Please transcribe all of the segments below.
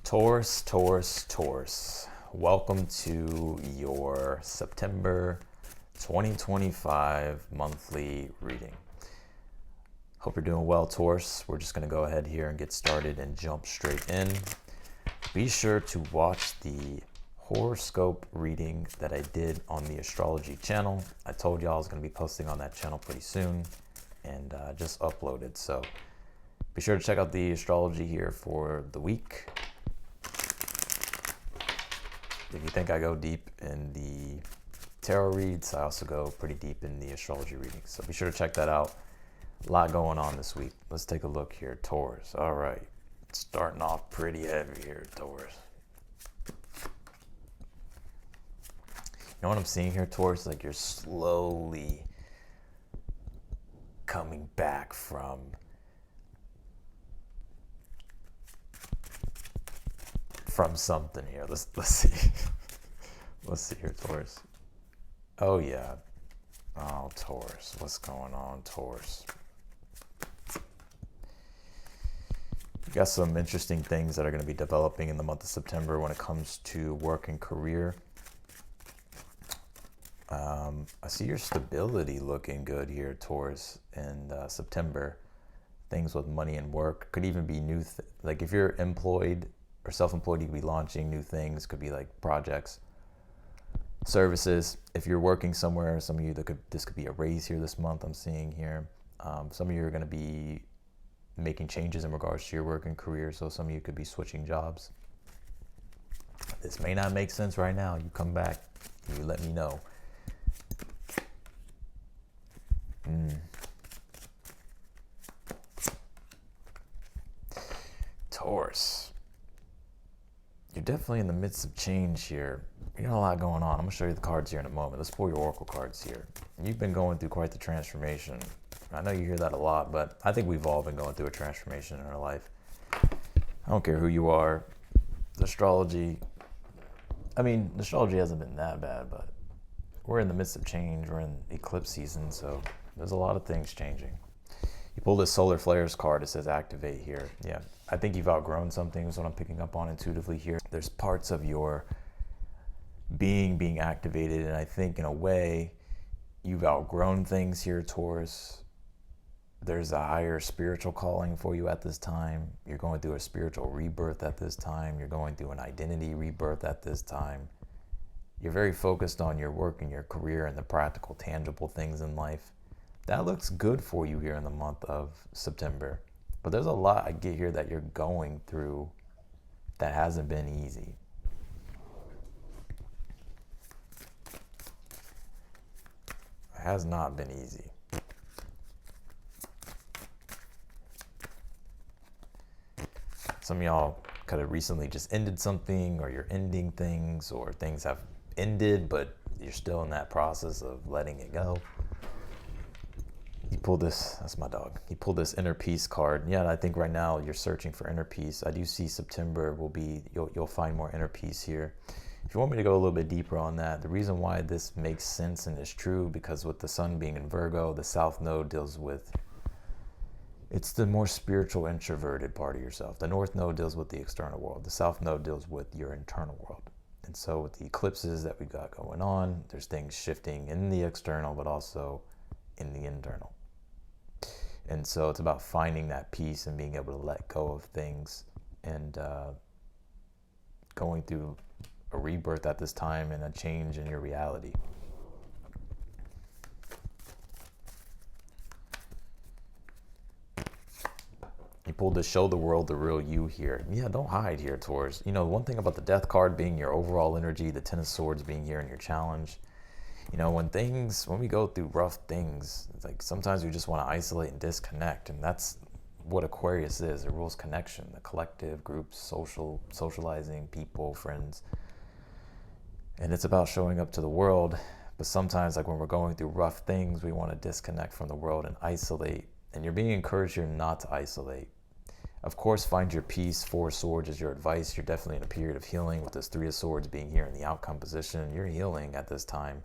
Taurus, Taurus, Taurus. Welcome to your September 2025 monthly reading. Hope you're doing well, Taurus. We're just going to go ahead here and get started and jump straight in. Be sure to watch the horoscope reading that I did on the Astrology channel. I told y'all I was going to be posting on that channel pretty soon and just uploaded. So be sure to check out the Astrology here for the week. If you think I go deep in the tarot reads, I also go pretty deep in the astrology readings. So be sure to check that out. A lot going on this week. Let's take a look here. Taurus. All right. Starting off pretty heavy here, Taurus. You know what I'm seeing here, Taurus? Like you're slowly coming back from something here. Let's see. Let's see here, Taurus. Oh yeah. Oh, Taurus. What's going on, Taurus? You got some interesting things that are going to be developing in the month of September when it comes to work and career. I see your stability looking good here, Taurus, in September. Things with money and work could even be new. Like if you're employed or self-employed, you could be launching new things. Could be like projects, services. If you're working somewhere, some of you this could be a raise here this month. I'm seeing here. Some of you are going to be making changes in regards to your work and career. So some of you could be switching jobs. This may not make sense right now. You come back, you let me know. Taurus. You're definitely in the midst of change here. You got a lot going on. I'm going to show you the cards here in a moment. Let's pull your oracle cards here. You've been going through quite the transformation. I know you hear that a lot, but I think we've all been going through a transformation in our life. I don't care who you are. The astrology hasn't been that bad, but we're in the midst of change. We're in eclipse season, so there's a lot of things changing. You pull this solar flares card. It says activate here. Yeah, I think you've outgrown something is what I'm picking up on intuitively here. There's parts of your being activated, and I think in a way you've outgrown things here, Taurus. There's a higher spiritual calling for you at this time. You're going through a spiritual rebirth at this time. You're going through an identity rebirth at this time. You're very focused on your work and your career and the practical, tangible things in life. That looks good for you here in the month of September. But there's a lot I get here that you're going through that hasn't been easy. It has not been easy. Some of y'all could have recently just ended something, or you're ending things, or things have ended, but you're still in that process of letting it go. You pull this, that's my dog. You pull this inner peace card. Yeah, I think right now you're searching for inner peace. I do see September will be, you'll find more inner peace here. If you want me to go a little bit deeper on that, the reason why this makes sense and is true, because with the sun being in Virgo, the South Node deals with, it's the more spiritual, introverted part of yourself. The North Node deals with the external world. The South Node deals with your internal world. And so with the eclipses that we got going on, there's things shifting in the external, but also in the internal. And so it's about finding that peace and being able to let go of things and going through a rebirth at this time and a change in your reality. You pulled to show the world the real you here. Yeah, don't hide here, Taurus. You know, one thing about the death card being your overall energy, the Ten of Swords being here in your challenge. You know, when we go through rough things, it's like sometimes we just want to isolate and disconnect. And that's what Aquarius is. It rules connection, the collective, groups, socializing, people, friends. And it's about showing up to the world. But sometimes, like when we're going through rough things, we want to disconnect from the world and isolate. And you're being encouraged here not to isolate. Of course, find your peace. Four of Swords is your advice. You're definitely in a period of healing with this Three of Swords being here in the outcome position. You're healing at this time.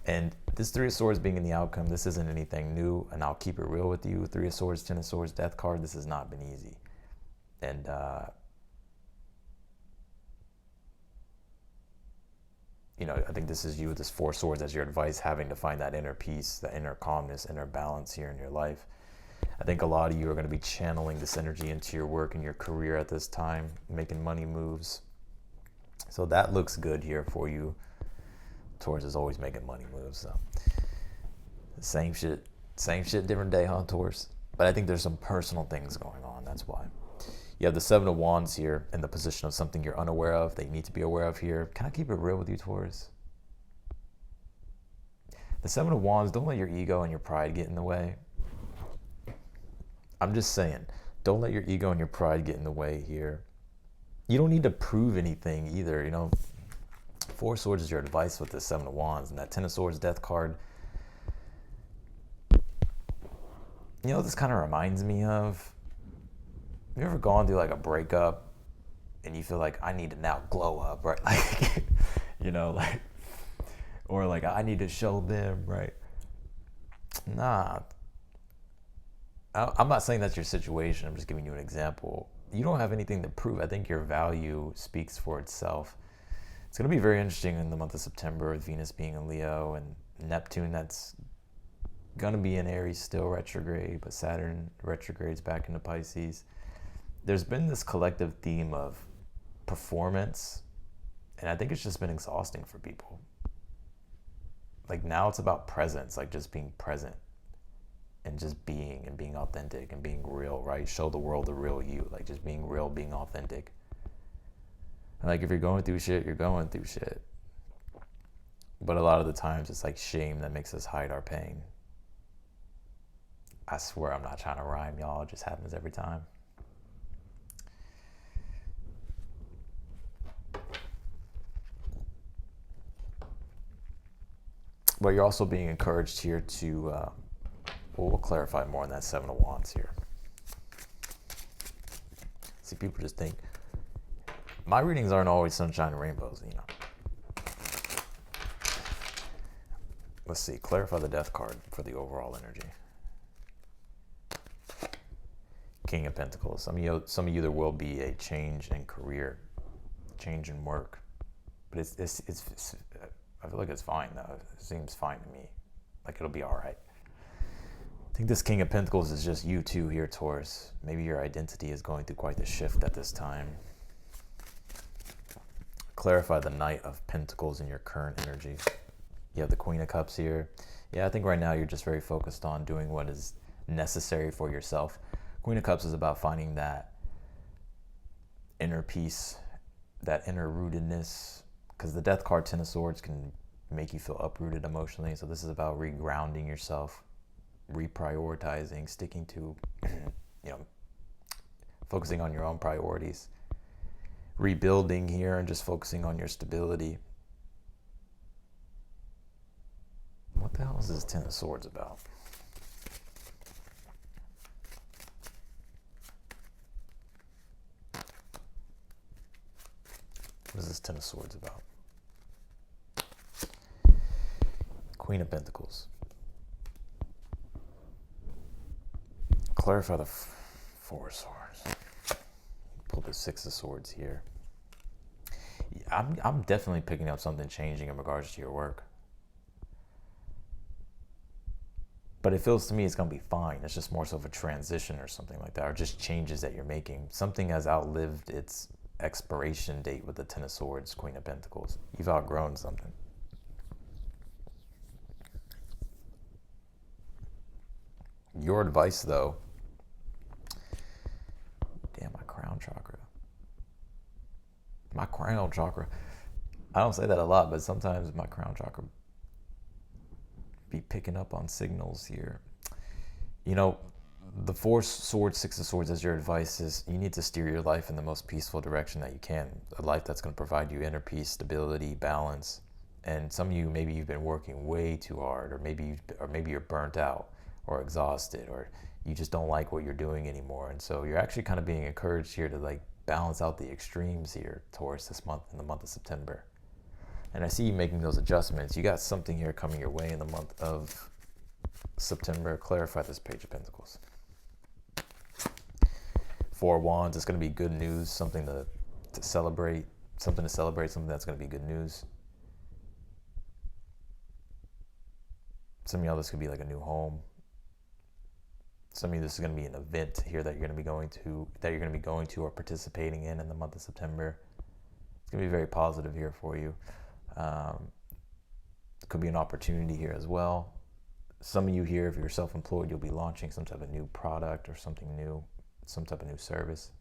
And this Three of Swords being in the outcome, this isn't anything new. And I'll keep it real with you. Three of Swords, Ten of Swords, Death card, this has not been easy. And I think this is you with this Four Swords as your advice, having to find that inner peace, that inner calmness, inner balance here in your life. I think a lot of you are going to be channeling this energy into your work and your career at this time, making money moves. So that looks good here for you. Taurus is always making money moves. So same shit, different day, huh, Taurus? But I think there's some personal things going on. That's why. You have the Seven of Wands here in the position of something you're unaware of that you need to be aware of here. Can I keep it real with you, Taurus? The Seven of Wands, don't let your ego and your pride get in the way. I'm just saying, don't let your ego and your pride get in the way here. You don't need to prove anything either. Four Swords is your advice with the Seven of Wands, and that Ten of Swords Death card. This kind of reminds me of, have you ever gone through like a breakup and you feel like, I need to now glow up, right? Or like, I need to show them, right? Nah. I'm not saying that's your situation. I'm just giving you an example. You don't have anything to prove. I think your value speaks for itself. It's going to be very interesting in the month of September with Venus being in Leo and Neptune that's going to be in Aries still retrograde, but Saturn retrogrades back into Pisces. There's been this collective theme of performance, and I think it's just been exhausting for people. Like now it's about presence, like just being present and just being and being authentic and being real, right? Show the world the real you, like just being real, being authentic. And like if you're going through shit, you're going through shit. But a lot of the times it's like shame that makes us hide our pain. I swear I'm not trying to rhyme, y'all. It just happens every time. But you're also being encouraged here to, we'll clarify more on that Seven of Wands here. See, people just think, my readings aren't always sunshine and rainbows, Let's see, clarify the Death card for the overall energy. King of Pentacles. Some of you there will be a change in career, change in work. But it's I feel like it's fine though. It seems fine to me. Like it'll be all right. I think this King of Pentacles is just you too here, Taurus. Maybe your identity is going through quite the shift at this time. Clarify the Knight of Pentacles in your current energy. You have the Queen of Cups here. Yeah, I think right now you're just very focused on doing what is necessary for yourself. Queen of Cups is about finding that inner peace, that inner rootedness, because the Death card, Ten of Swords, can make you feel uprooted emotionally. So this is about regrounding yourself, reprioritizing, sticking to, focusing on your own priorities, rebuilding here and just focusing on your stability. What the hell is this Ten of Swords about? What is this Ten of Swords about? Queen of Pentacles. Clarify the Four of Swords. Pull the Six of Swords here. I'm definitely picking up something changing in regards to your work. But it feels to me it's going to be fine. It's just more so of a transition or something like that, or just changes that you're making. Something has outlived its expiration date with the Ten of Swords, Queen of Pentacles. You've outgrown something. Your advice, though, damn, my crown chakra. My crown chakra. I don't say that a lot, but sometimes my crown chakra be picking up on signals here. The Four Swords, Six of Swords as your advice is you need to steer your life in the most peaceful direction that you can. A life that's going to provide you inner peace, stability, balance. And some of you, maybe you've been working way too hard, or maybe you're burnt out or exhausted, or you just don't like what you're doing anymore. And so you're actually kind of being encouraged here to like balance out the extremes here, Taurus, this month, in the month of September. And I see you making those adjustments. You got something here coming your way in the month of September. Clarify this Page of Pentacles. Four of Wands, it's going to be good news, something to celebrate, something that's going to be good news. Some of y'all, this could be like a new home. Some of you, this is going to be an event here that you're going to be going to or participating in the month of September. It's going to be very positive here for you. Could be an opportunity here as well. Some of you here, if you're self-employed, you'll be launching some type of new product or something new, some type of new service.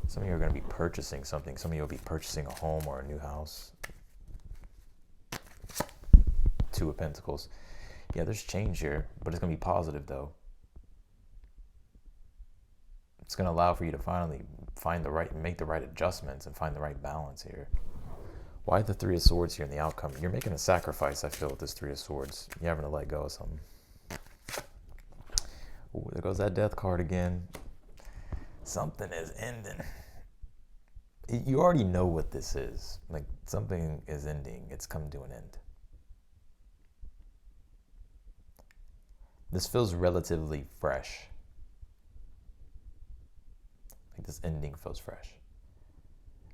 Some of you are going to be purchasing something. Some of you will be purchasing a home or a new house. Two of Pentacles. Yeah, there's change here, but it's going to be positive though. It's going to allow for you to finally make the right adjustments and find the right balance here. Why the Three of Swords here in the outcome? You're making a sacrifice, I feel, with this Three of Swords. You're having to let go of something. Ooh, there goes that Death card again. Something is ending. You already know what this is. Like, something is ending. It's come to an end. This feels relatively fresh. Like, this ending feels fresh.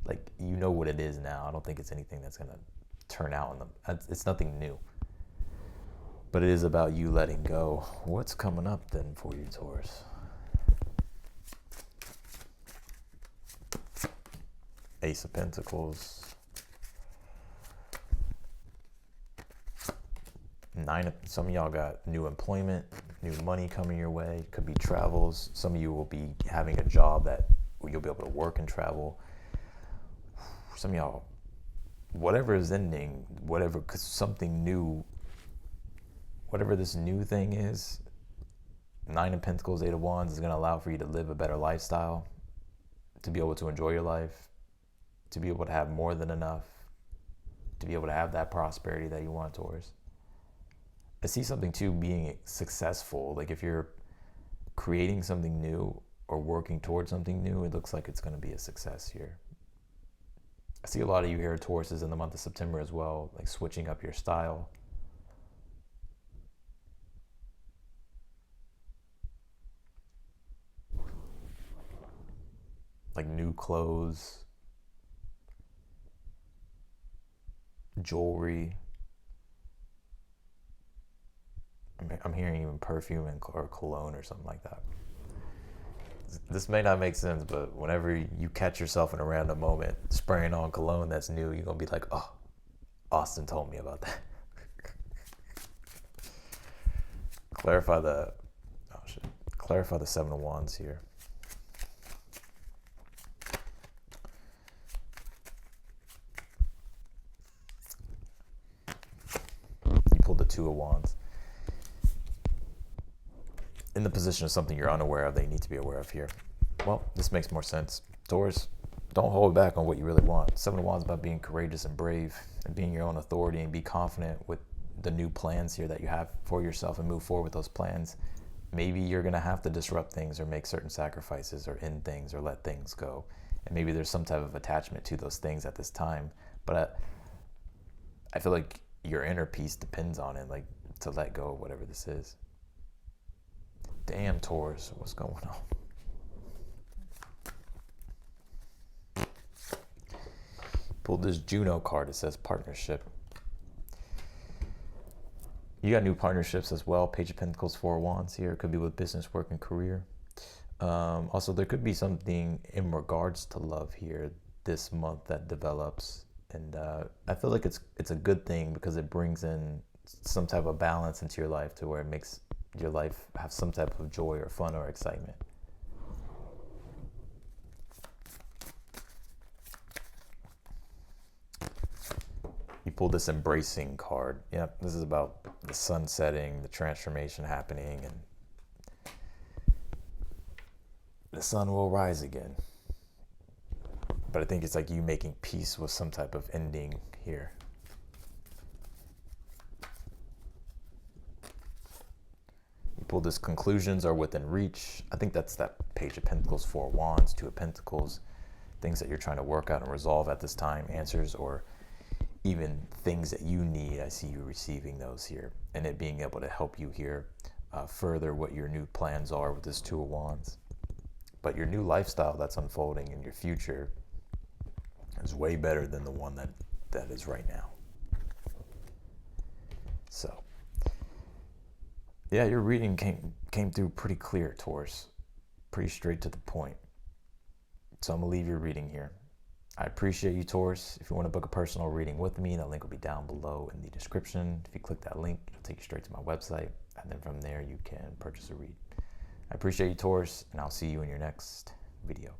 Like, you know what it is now. I don't think it's anything that's going to turn out. It's nothing new. But it is about you letting go. What's coming up then for you, Taurus? Ace of Pentacles. Some of y'all got new employment, new money coming your way. Could be travels. Some of you will be having a job that you'll be able to work and travel. Some of y'all, whatever is ending, because something new, whatever this new thing is, Nine of Pentacles, Eight of Wands is going to allow for you to live a better lifestyle, to be able to enjoy your life, to be able to have more than enough, to be able to have that prosperity that you want, Taurus. I see something too being successful. Like, if you're creating something new or working towards something new, it looks like it's going to be a success here. I see a lot of you here, Tauruses, in the month of September as well, like switching up your style. Like new clothes, jewelry. I'm hearing even perfume or cologne or something like that. This may not make sense, but whenever you catch yourself in a random moment spraying on cologne that's new, you're going to be like, oh, Austin told me about that. Clarify the Seven of Wands here. You pulled the Two of Wands. In the position of something you're unaware of that you need to be aware of here. Well, this makes more sense. Taurus, don't hold back on what you really want. Seven of Wands is about being courageous and brave and being your own authority, and be confident with the new plans here that you have for yourself and move forward with those plans. Maybe you're going to have to disrupt things or make certain sacrifices or end things or let things go. And maybe there's some type of attachment to those things at this time. But I feel like your inner peace depends on it, like to let go of whatever this is. Damn, Taurus, what's going on? Pulled this Juno card. It says partnership. You got new partnerships as well. Page of Pentacles, Four of Wands here. It could be with business, work, and career. Also, there could be something in regards to love here this month that develops. And I feel like it's a good thing because it brings in some type of balance into your life to where it makes your life have some type of joy or fun or excitement. You pulled this embracing card. Yep, this is about the sun setting, the transformation happening, and the sun will rise again. But I think it's like you making peace with some type of ending here. Pull this conclusions are within reach. I think that's that Page of Pentacles, Four of Wands, Two of Pentacles, things that you're trying to work out and resolve at this time, answers or even things that you need. I see you receiving those here and it being able to help you here further what your new plans are with this Two of Wands. But your new lifestyle that's unfolding in your future is way better than the one that is right now. So, yeah, your reading came through pretty clear, Taurus. Pretty straight to the point. So I'm going to leave your reading here. I appreciate you, Taurus. If you want to book a personal reading with me, that link will be down below in the description. If you click that link, it'll take you straight to my website. And then from there, you can purchase a read. I appreciate you, Taurus, and I'll see you in your next video.